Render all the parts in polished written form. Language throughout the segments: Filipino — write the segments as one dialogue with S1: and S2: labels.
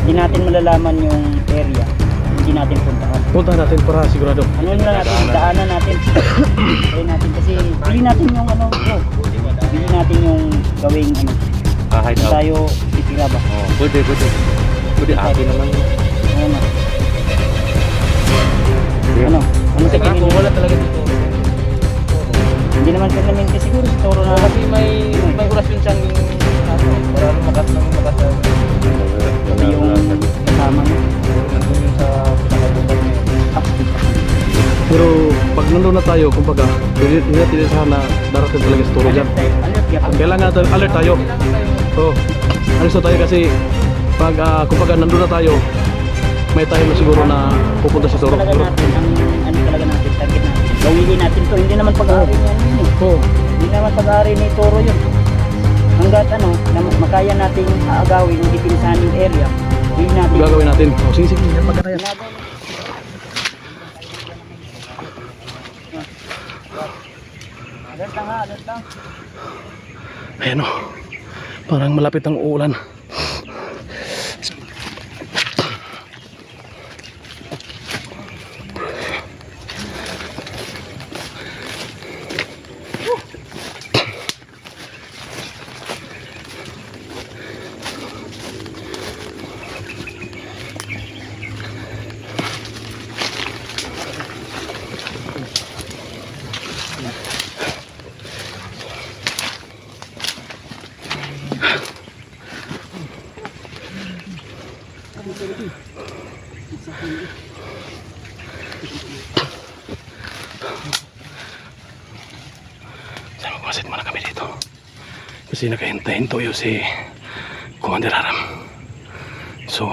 S1: Hindi natin malalaman yung area. Hindi natin puntahan.
S2: Puntahan natin para sigurado.
S1: Ano na natin, daanan natin. Try natin kasi pili natin yung ano bro. Pili natin yung gawing ano.
S3: Hide out.
S1: Tayo titira ba?
S3: Oh, pwede. Pwede akin naman yun.
S1: Oo nga. Ano? Ano sa tingin mo?
S4: Wala talaga dito.
S1: Hindi naman permanente siguro si Toro na.
S4: Kasi may orasyon siyang ano, para makat
S1: Sabi yung kasama niya.
S4: nandun yun sa pinakabungan niya.
S2: Pero pag nandun na tayo, kumbaga, hindi natin isahan na darating talaga sa turo dyan.
S1: Alert ya.
S2: Kailangan alert tayo. Oo. Alis na tayo kasi pag kumbaga nandun na tayo, may time na siguro na pupunta si Toro.
S1: Talaga natin, ang ano talaga natin, target natin. Gawin natin to, hindi naman pag-aari niya yun eh.
S2: Oo.
S1: Hindi naman pag-aari ni Toro yun. Hanggat ano, na makaya nating aagawin yung ipinsaning area, hindi natin.
S2: Gagawin natin. Oh, sige. Yan magkakaya.
S1: Alert lang ha, alert lang.
S2: Ayan o. Parang malapit ang uulan. Saan magpasit muna kami dito? Kasi nakahintayin toyo si Commander Aram. So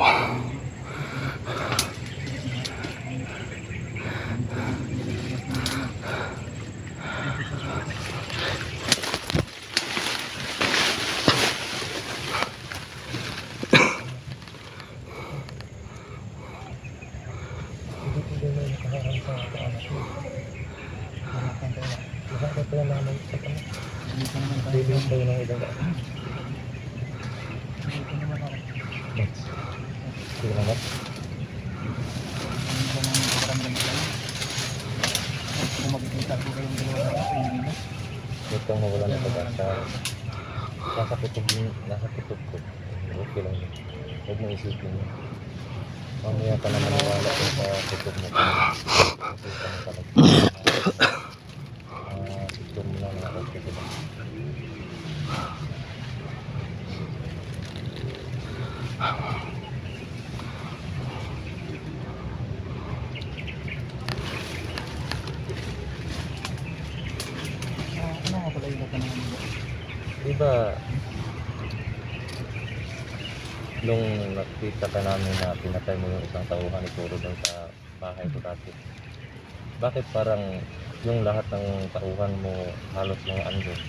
S3: Itong mawala na pag-asa. Nasa kutub ko. Okay lang yun. Huwag mo isipin yun. Mamaya ka na maniwala kung sa kutub mo. Kasi ka na talaga. Kutub mo lang na okay lang. Diba nung nakita ka namin na pinatay mo yung isang tauhan ni Toro doon sa bahay ko dati, bakit parang yung lahat ng tauhan mo halos mga andun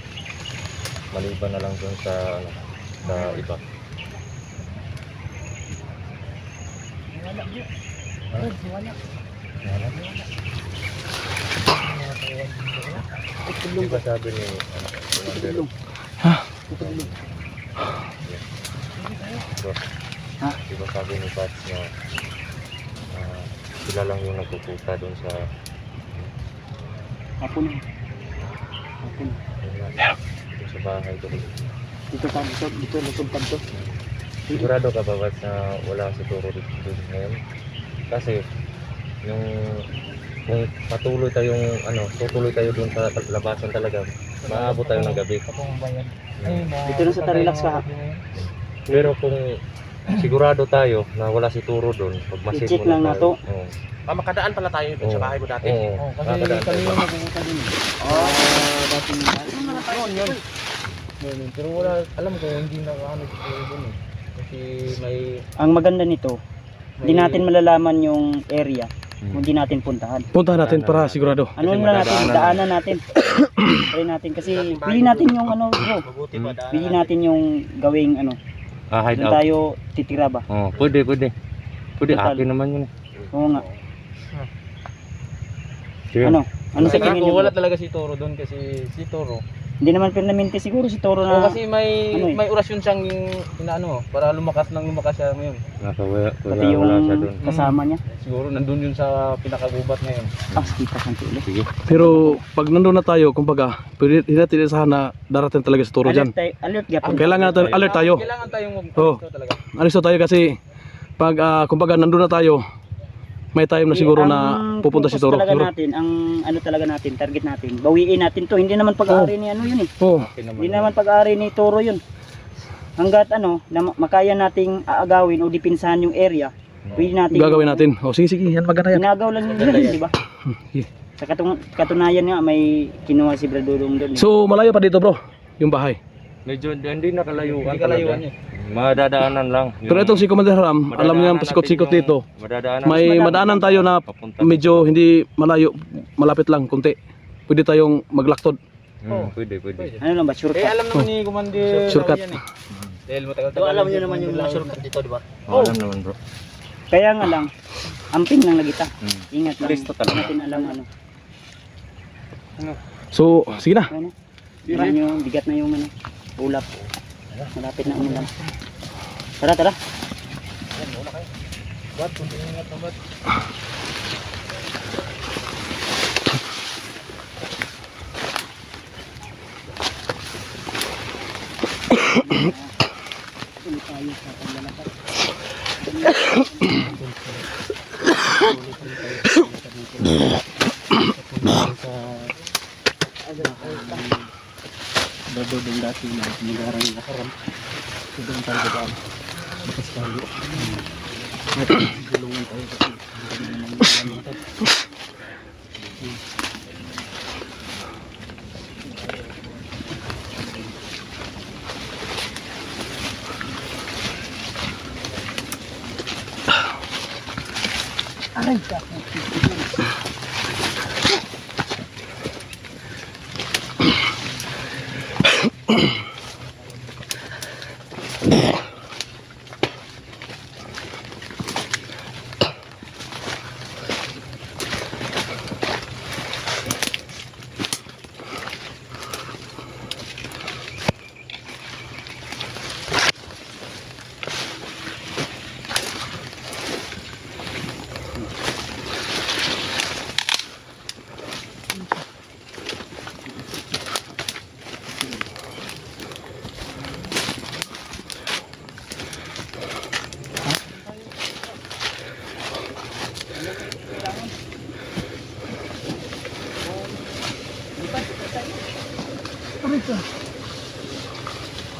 S3: maliban na lang doon sa ano, sa iba?
S1: Wala.
S3: Di ba sabi ni Commander?
S1: Ha?
S3: Di ba sabi ni Bats na sila lang yung nagpupunta doon sa
S1: Hapon.
S3: doon sa bahay ko.
S1: Dito lusog pa to.
S3: Sigurado ka ba Bats na wala si Toro dito ngayon? Kasi yung kung tutuloy tayo doon sa labasan talaga, maabot tayo ng gabi.
S1: Dito na sa Tarilax ka ha.
S3: Pero kung sigurado tayo na wala si Toro doon, pagmasid
S1: I-check lang na to.
S3: Oo.
S4: Makadaan pala tayo dun sa bahay mo dati.
S3: Oo.
S4: Kasi
S3: Makadaan
S4: kami
S3: tayo.
S4: yung nagpupunta dun.
S1: Dati
S4: Yun. Pero wala, alam ko hindi nakaano si Toro dun eh. Kasi may
S1: ang maganda nito, hindi natin malalaman yung area kung hindi natin puntahan.
S2: puntahan natin para sigurado.
S1: Ano
S3: Kasi
S1: na natin,
S3: madadaanan.
S1: daanan natin. Try natin kasi pili natin yung ano bro.
S4: mabuti pa daan.
S1: Pili natin yung gawing ano.
S3: Hide
S1: Doon
S3: out.
S1: tayo titira ba?
S3: Oh, pwede. Pwede
S1: Total.
S3: akin naman yun.
S1: Oo nga.
S3: Sige.
S1: Ano? Ano sa
S4: Kasi
S1: tingin
S4: ako,
S1: niyo?
S4: wala
S1: Bro?
S4: talaga si Toro doon kasi si Toro
S1: Hindi naman permanente siguro si Toro
S4: Oo,
S1: na
S4: kasi may
S1: ano eh.
S4: may orasyon siyang inaano para lumakas siya ngayon.
S1: pati yung
S3: wala siya doon.
S1: kasama niya.
S4: Siguro nandun yun sa pinakagubat ngayon.
S1: Kita ng tulo.
S3: Sige.
S2: Pero pag nandun na tayo, kumbaga, pwede hindi natin isahan na darating talaga sa turo dyan.
S1: Alert gapon.
S2: Kailangan natin alert tayo.
S4: Kailangan tayong
S2: Oo.
S4: talaga.
S2: Alisto tayo kasi pag kumbaga nandun na tayo, may time na siguro na pupunta si Toro.
S1: Talaga
S2: Siguro.
S1: natin, ang ano talaga natin, target natin. Bawiin natin to. Hindi naman pag-aari ni ano yun eh.
S2: Oo.
S1: Hindi naman pag-aari ni Toro yun. Hanggat ano, na makaya nating aagawin o dipinsahan yung area, pwede natin
S2: Gagawin natin. O sige, sige. Yan maganda yan.
S1: Inagaw lang yun, di ba?
S2: Sige.
S1: Sa katunayan nga, may kinuha si Bradulong doon.
S2: So, malayo pa dito bro, yung bahay.
S3: Medyo hindi nakalayuan.
S4: Hindi kalayuan
S3: talaga.
S4: yun.
S3: Madadaanan lang.
S2: Pero itong si Commander Ram, alam niyo yung pasikot-sikot dito. May madaanan tayo na medyo hindi malayo, malapit lang, konti. Pwede tayong maglaktod.
S3: Pwede, pwede.
S1: Ano lang ba, shortcut?
S4: Eh alam naman ni Commander
S2: Shortcut.
S4: yan eh. Dahil matagal
S1: So, alam niyo naman yung mga shortcut dito, di ba?
S3: Alam naman bro.
S1: Kaya nga lang, amping lang nagita. Ingat lang.
S3: Listo talaga.
S1: Natin alam ano.
S2: So, sige na.
S1: Ano? Tara nyo, bigat na yung ano, ulap. Malapit na umulan. Tara, tara.
S4: Bat, kunti ingat na bat.
S1: Tuloy tayo sa paglalakad. Bado doon dati na nilarang nakaram. So doon tayo ba? Bakas tayo. Gulungan tayo kasi. Aray ka.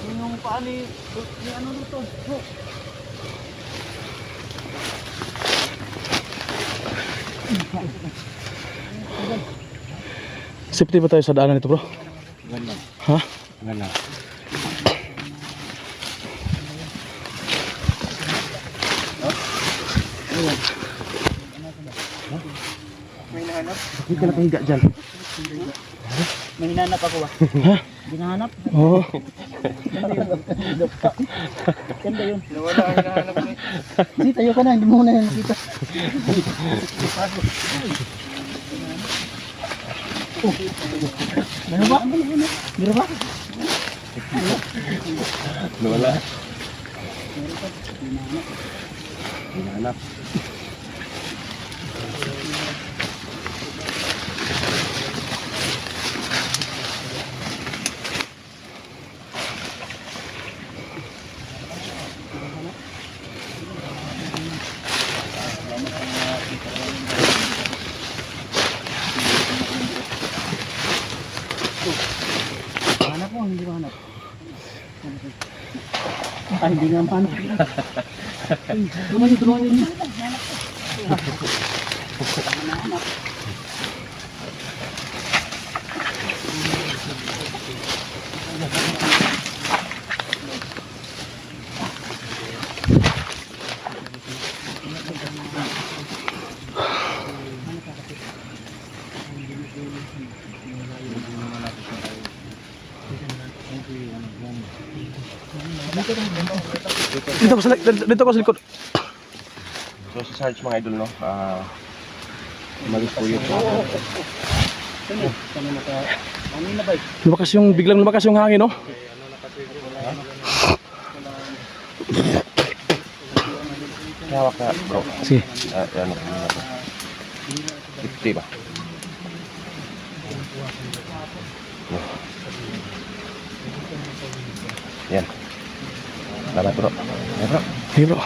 S1: Yung paa ni ano dito?
S2: Safety ba tayo sa daanan nito bro?
S3: Ganda.
S2: Ha?
S3: Ganda.
S1: May nahanap?
S2: Hindi ka nakahiga dyan.
S1: May hinanap ako ba?
S2: Ha?
S1: Ginahanap?
S2: Oo.
S1: Ganda yun.
S4: Nawala ang hinahanap mo eh.
S1: Hindi, tayo ka na. Hindi mo na yan nakita. Meron ba? Meron ba?
S3: Nawala. Hinahanap.
S1: Hanap mo, hindi mo hanap. Ay, hindi nga hanap. Tulungan nyo.
S2: Dito ko sa likod.
S3: So sa search mga idol no, umalis po yun.
S1: Saan naka Kanina ba?
S2: Biglang lumakas yung hangin, no?
S3: Hawak ka, bro.
S2: Sige.
S3: Ano ka muna ba? 50 ba? Yan. Salamat, bro. Yan, bro.
S2: Hey, bro.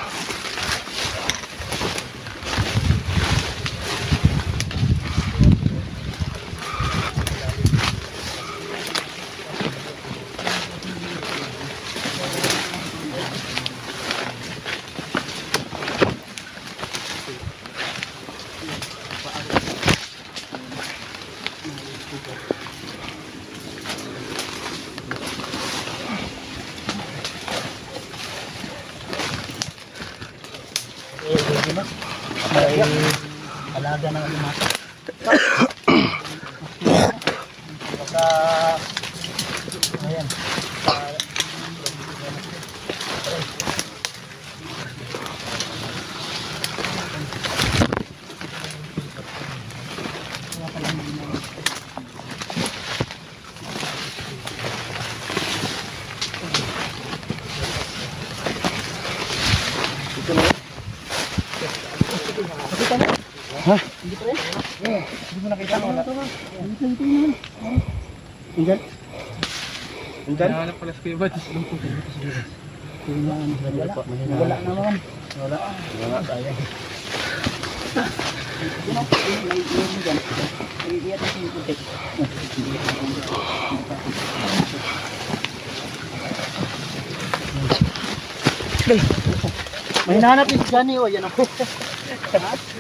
S1: Alaga ng alimata. Baka, ayan.
S2: Ha?
S1: Hindi pa rin? Hindi mo nakita mo. Andyan? Andyan?
S4: Hinahanap pala si Kuya Bad.
S1: Wala naman. Wala. Wala tayo. May hinahanap din si Johnny, yan ako.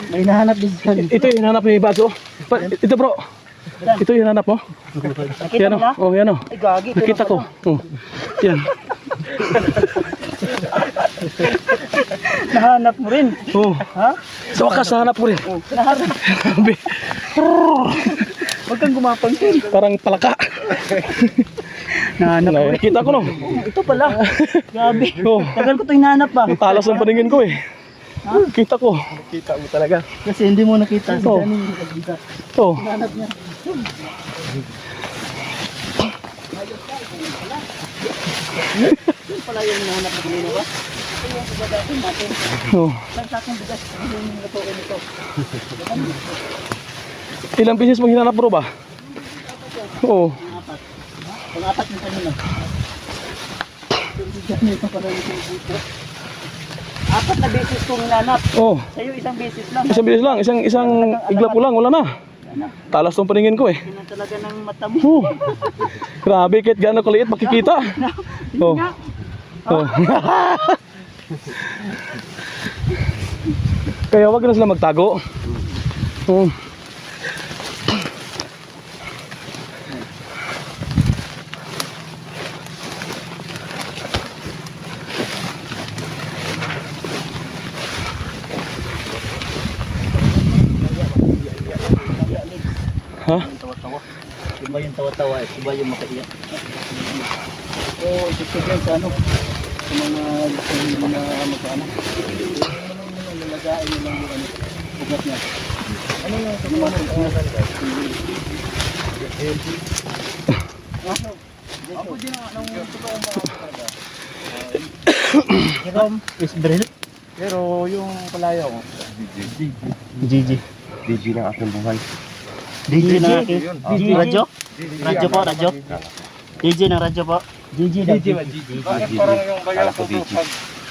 S1: May hinahanap din si Johnny.
S2: Ito yung hinahanap ni Bago. Ito, bro. Ito yung hinahanap mo.
S1: Nakita
S2: Yan,
S1: mo na?
S2: oh. Oh, yan, oh.
S1: Ay, gagi.
S2: Nakita ko. Oh. Yan.
S1: Nahanap mo rin.
S2: Oh.
S1: Ha?
S2: Sa wakas, nahanap mo rin.
S1: Oh, nahanap.
S2: Grabe.
S1: Huwag kang gumapangkin.
S2: Parang palaka.
S1: Nahanap mo rin.
S2: Nakita ko, no.
S1: Ito pala. Gabi.
S2: Oh.
S1: Tagal ko ito hinahanap pa.
S2: Talas ng paningin ko, eh. Kita ko.
S4: Kita mo talaga.
S1: Kasi hindi mo nakita. Si
S2: Oh.
S1: Johnny hindi nakita.
S2: Oh.
S1: Hinahanap niya. Yun pala yung hinahanap na kanina ba? Ito yung pagdadating natin.
S2: Oh.
S1: Isang sakong bigas. Ano yung natukoy nito?
S2: Ilang beses mo hinanap, bro, ba? Oo.
S1: Pang-apat. Pang-apat yung kanina. Si Johnny ito pala yung dito. 4 na beses kong hinanap.
S2: Oh.
S1: Sa'yo isang beses lang.
S2: Isang bilis lang, isang igla po lang, wala na. Talas ng paningin ko, eh.
S1: Yun ang talaga ng mata mo.
S2: Oh. Grabe, kahit gaano kaliit makikita. Oh. Oh. Kaya wag na sila magtago. Oh. Ha?
S1: Yung tawa-tawa. Iba yung tawa-tawa, iba yung makaiyak. So, isip yan sa ano, sa mga magkano. Nalagain nyo lang yung ano, ugat niya. Ano lang sa mga ako din ang totoong mga talaga. Jerome Isbrel.
S4: Pero yung palaya ko,
S1: Gigi.
S3: DG ng aking buhay.
S1: DJ na radyo? Radyo po, radyo. DJ ng radyo po. DJ daw.
S4: bakit parang yung
S3: Kala
S4: bayaw
S3: ko
S4: ko
S3: DG.
S4: pag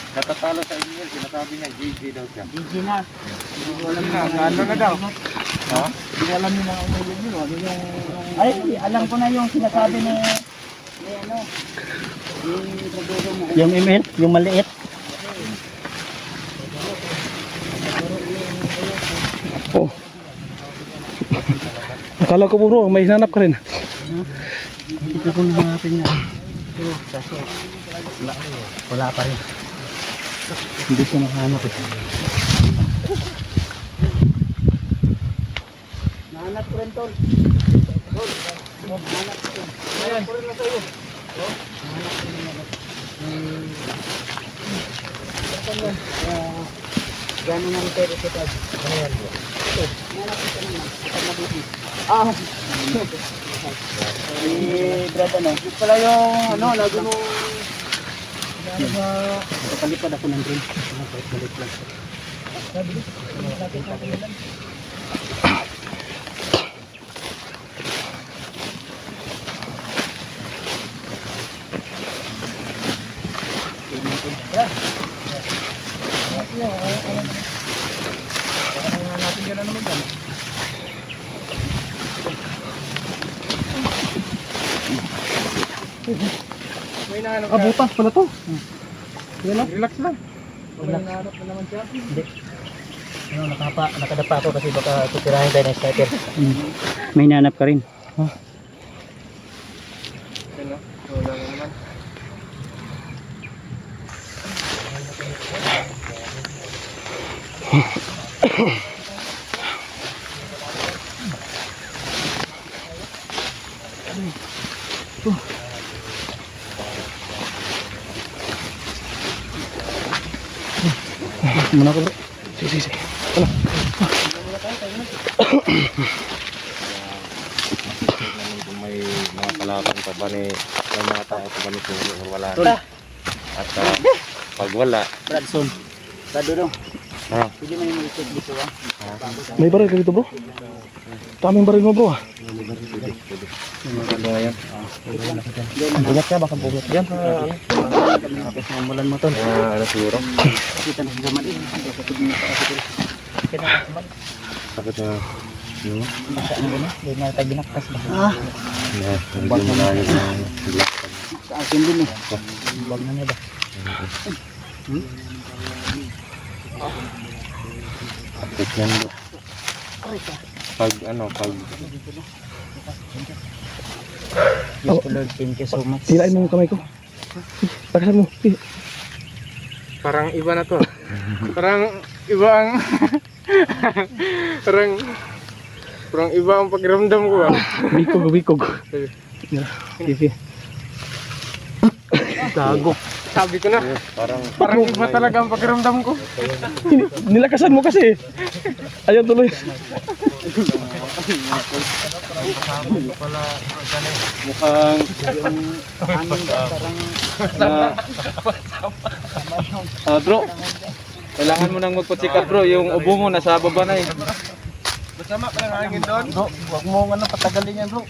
S4: natatalo sa inyo, sinasabi niya GG daw siya.
S1: DJ na. Hindi ko alam
S4: Ano na daw?
S1: Ha? Hindi ko alam nila kung ano yun. Ano yung... Ay, alam ko na yung sinasabi ni ano. Yung email, yung maliit.
S2: Oh. Akala ko, bro, may hinanap ka rin.
S1: Ito kung nahanapin nga. Pero kaso, wala pa rin. Hindi ko nakahanap eh. Nahanap ko rin, Tol. Tol, nahanap ko rin. Nahanap ko rin na sa'yo. Nahanap ko rin na. Gano'n ang pwede ko, Tol. Ano yan? Ah. Brad ano? Ito pala yung ano, lago nung palipad ako ng drink. Balik lang.
S2: Butas pala to.
S4: Relax lang.
S1: Hindi. Ano, nakadapa ako kasi baka tutirahin tayo ng sniper. May nanap ka rin.
S4: Wala na naman.
S2: Muna ko bro. Sige.
S3: Kung may mga kalaban pa ba ni may mga tao pa ba ni Puro o wala
S1: Tol.
S3: at pag wala
S1: Bradson. Brado daw.
S3: ha,
S1: Pwede man yung mag-check dito ah.
S2: May baril ka dito bro? Daming baril mo bro ah.
S3: ano ngayon
S1: Bulat ka baka bulat.
S3: yan ano
S1: Mamulan mo tol.
S3: ano siguro
S1: Kita na sa mali. Kita na sa mali.
S3: sakit na
S1: Basta ano ba na? Doon na tayo binaktas ba? Ah.
S3: hindi mo na yun
S1: Sa akin din eh. Bag na niya ba?
S3: sakit yan bro. Pag
S1: Yes, Lord, thank you so much.
S2: Tirain mo yung kamay ko. Takasan mo.
S4: Parang iba na to. Parang iba ang parang iba ang pakiramdam ko ah.
S2: Bikog. Sige. Gago.
S4: Sabi ko na, parang iba talaga ang pakiramdam ko.
S2: Nilakasan mo kasi. Ayaw tuloy.
S3: mukhang
S4: Bro, kailangan mo nang magpatsikat bro. Yung ubo mo nasa baba na eh. Masama pa lang hangin doon.
S1: Bro, huwag mo ano patagalin yan bro.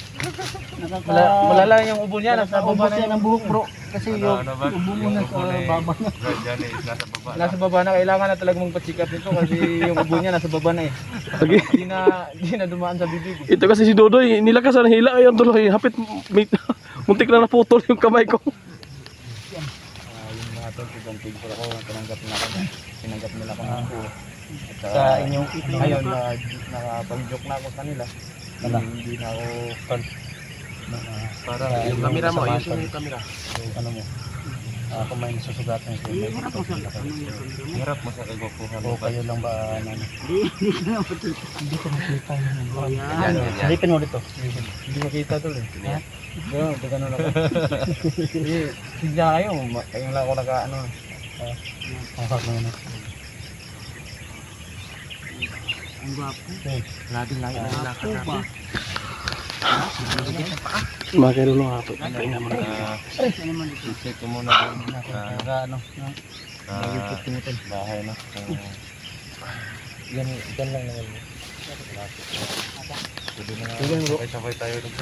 S4: Malala yung ubo niya nasa baba
S1: Ubus
S4: na
S1: yan ang buhok bro. Kasi yung ubo mo na sa baba na.
S4: Nasa baba na, kailangan na talaga mong patsikat nito kasi yung ubo niya nasa baba na eh.
S2: Sige.
S4: Hindi na dumaan sa bibig.
S2: Ito kasi si Dodoy, nilakasan ng hila. Ayaw tuloy. Hapit, muntik na naputol yung kamay ko.
S4: Yung mga tol, tigantig ko ako, tinanggap nila ako ng buo.
S1: Sa inyong
S4: Ngayon, nakapag-joke na ako sa kanila. Hindi na ako parang yung camera mo, ayusin mo yung camera.
S1: ano mo. Kung may nasusugatan ko.
S3: hirap mo sa igukuhan
S1: O kayo lang ba ano? Hindi ko makita yung bro.
S3: Yan.
S1: Salipin mo dito.
S4: Hindi makita tol eh. Ganun ako. Sige kayo, kayong lang ako naka-ano.
S1: Hawak mo na. Ang gwapo.
S4: Laging lakad natin.
S2: Makakero lang ako. Tingnan mo na.
S3: check ko muna doon
S1: Ano?
S3: bahay na yan lang naman pwede na nga sabay tayo dito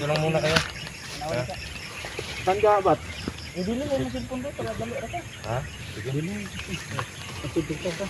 S3: lang muna kayo
S4: Saan ka ba't?
S1: Hindi na yung cellphone doon. Para dali ka.
S3: ha?
S1: Matutugtog ka.